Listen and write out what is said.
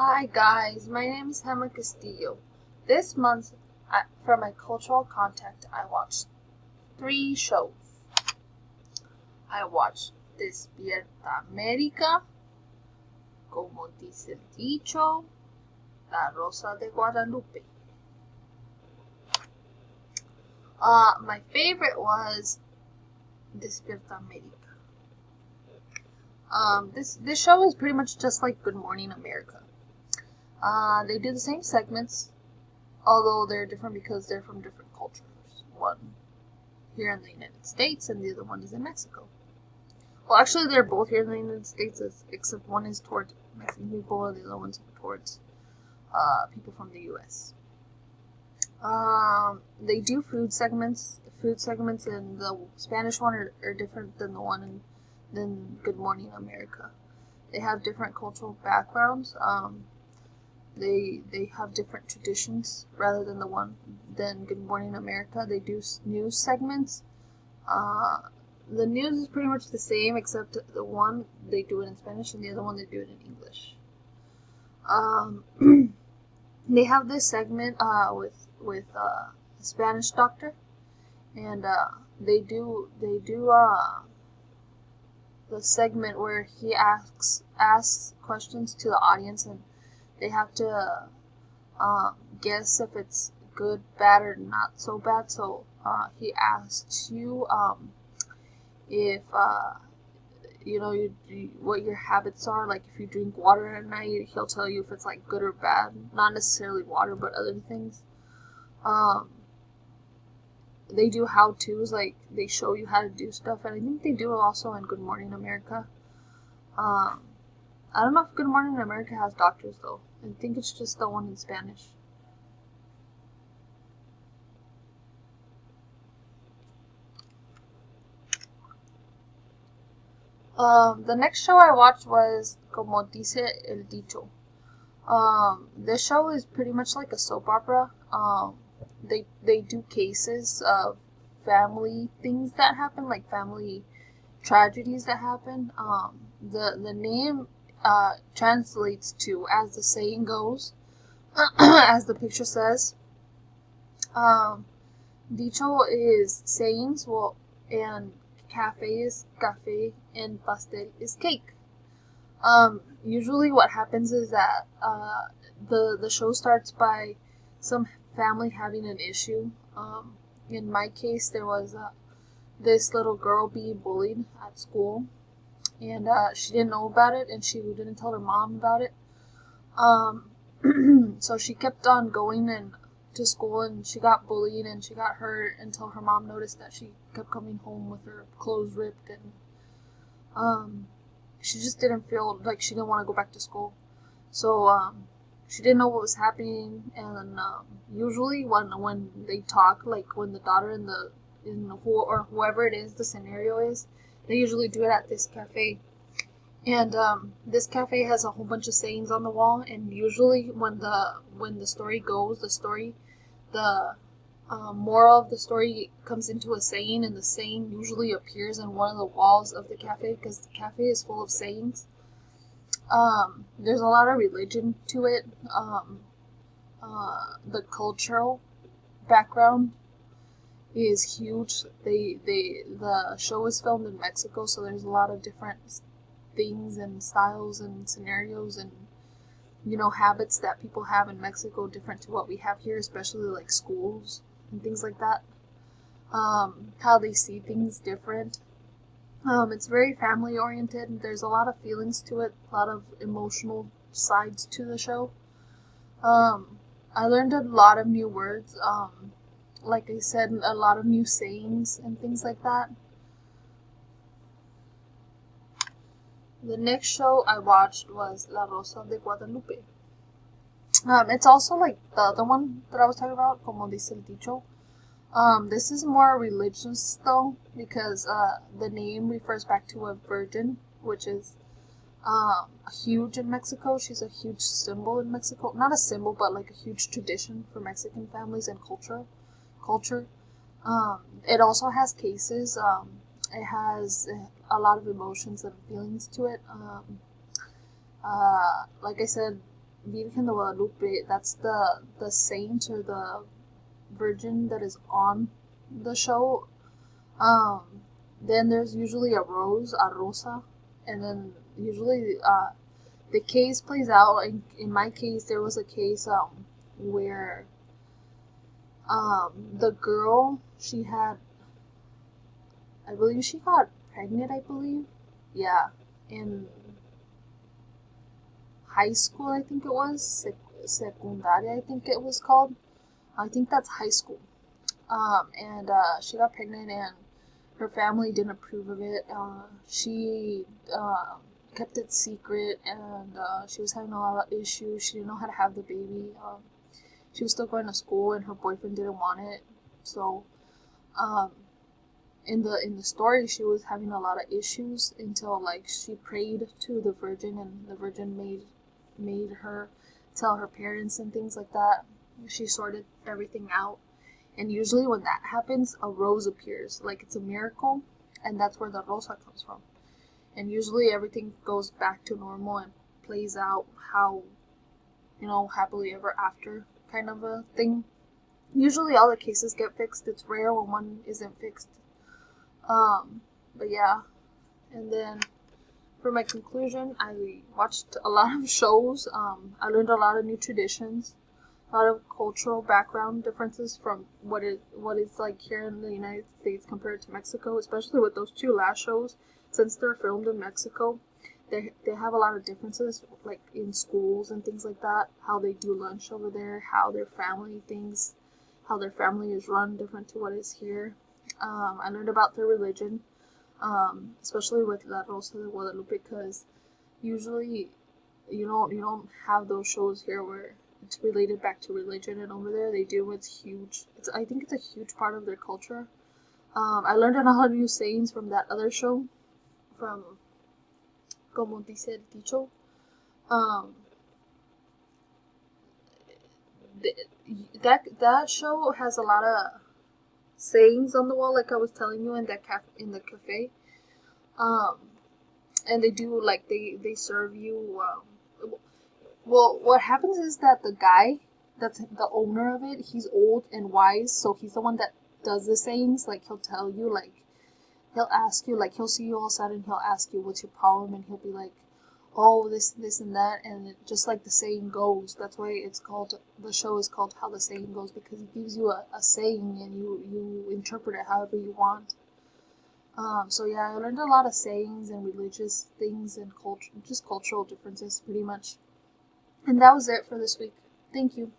Hi guys, my name is Hema Castillo. This month, for my cultural contact, I watched 3 shows. I watched Despierta América, Como dice el dicho, La Rosa de Guadalupe. My favorite was Despierta América. This show is pretty much just like Good Morning America. They do the same segments, although they're different because they're from different cultures. One here in the United States and the other one is in Mexico. Well, actually, they're both here in the United States, except one is towards Mexican people and the other one's towards people from the U.S. They do food segments. Food segments in the Spanish one are different than the one than Good Morning America. They have different cultural backgrounds. They have different traditions rather than Good Morning America. They do news segments. The news is pretty much the same, except the one they do it in Spanish and the other one they do it in English. They have this segment with a Spanish doctor, and they do the segment where he asks questions to the audience, and they have to guess if it's good, bad, or not so bad. So he asks you if what your habits are. Like if you drink water at night, he'll tell you if it's like good or bad. Not necessarily water, but other things. They do how-tos, like they show you how to do stuff, and I think they do it also in Good Morning America. I don't know if Good Morning America has doctors though. I think it's just the one in Spanish. The next show I watched was Como dice el dicho. This show is pretty much like a soap opera. They do cases of family things that happen, like family tragedies that happen. The name translates to, as the saying goes, as the picture says. Dicho is sayings, and cafe is cafe, and pastel is cake. Usually what happens is that the show starts by some family having an issue. In my case, there was this little girl being bullied at school, and she didn't know about it, and she didn't tell her mom about it. So she kept on going to school, and she got bullied and she got hurt until her mom noticed that she kept coming home with her clothes ripped, and she just didn't feel like she didn't want to go back to school. So she didn't know what was happening, and usually when they talk, like when the daughter or whoever it is the scenario is, they usually do it at this cafe. And this cafe has a whole bunch of sayings on the wall, and usually when the story goes, the moral of the story comes into a saying, and the saying usually appears in one of the walls of the cafe because the cafe is full of sayings. There's a lot of religion to it. The cultural background is huge. The show is filmed in Mexico, so there's a lot of different things and styles and scenarios and habits that people have in Mexico different to what we have here, especially like schools and things like that. How they see things different. It's very family oriented, and there's a lot of feelings to it, a lot of emotional sides to the show. I learned a lot of new words, like I said, a lot of new sayings and things like that. The next show I watched was La Rosa de Guadalupe. It's also like the other one that I was talking about, Como dice el dicho. This is more religious though, because the name refers back to a virgin, which is huge in Mexico. She's a huge symbol in Mexico. Not a symbol, but like a huge tradition for Mexican families and culture. It also has cases. It has a lot of emotions and feelings to it. Like I said, Virgen de Guadalupe, that's the saint or the virgin that is on the show. Um, then there's usually a rose, a rosa, and then usually the case plays out. In my case, there was a case where the girl, she had, I believe she got pregnant. I believe, yeah, in high school. I think it was secundaria. I think it was called. I think that's high school. And she got pregnant, and her family didn't approve of it. She kept it secret, and she was having a lot of issues. She didn't know how to have the baby. She was still going to school, and her boyfriend didn't want it. So, um, in the story, she was having a lot of issues until like she prayed to the Virgin, and the Virgin made her tell her parents and things like that. She sorted everything out. And usually when that happens, a rose appears. Like it's a miracle, and that's where the rosa comes from. And usually everything goes back to normal and plays out how, happily ever after kind of a thing. Usually all the cases get fixed. It's rare when one isn't fixed. But yeah. And then for my conclusion, I watched a lot of shows. I learned a lot of new traditions, a lot of cultural background differences from what is like here in the United States compared to Mexico, especially with those two last shows. Since they're filmed in Mexico, they have a lot of differences, like in schools and things like that. How they do lunch over there, how their family is run different to what is here. I learned about their religion, especially with La Rosa de Guadalupe, because usually you don't have those shows here where it's related back to religion, and over there they do. It's huge. I think it's a huge part of their culture. I learned a lot of new sayings from that other show, from Como Dice el Dicho. Um, that show has a lot of sayings on the wall, like I was telling you in the cafe. Um, and they do like they serve you. Well, what happens is that the guy that's the owner of it, he's old and wise, so he's the one that does the sayings. Like he'll tell you, like he'll ask you, like he'll see you all sad and he'll ask you what's your problem, and he'll be like, oh, this and that, and just like the saying goes. That's why the show is called How the Saying Goes, because he gives you a saying and you interpret it however you want. So yeah, I learned a lot of sayings and religious things and culture, just cultural differences, pretty much. And that was it for this week. Thank you.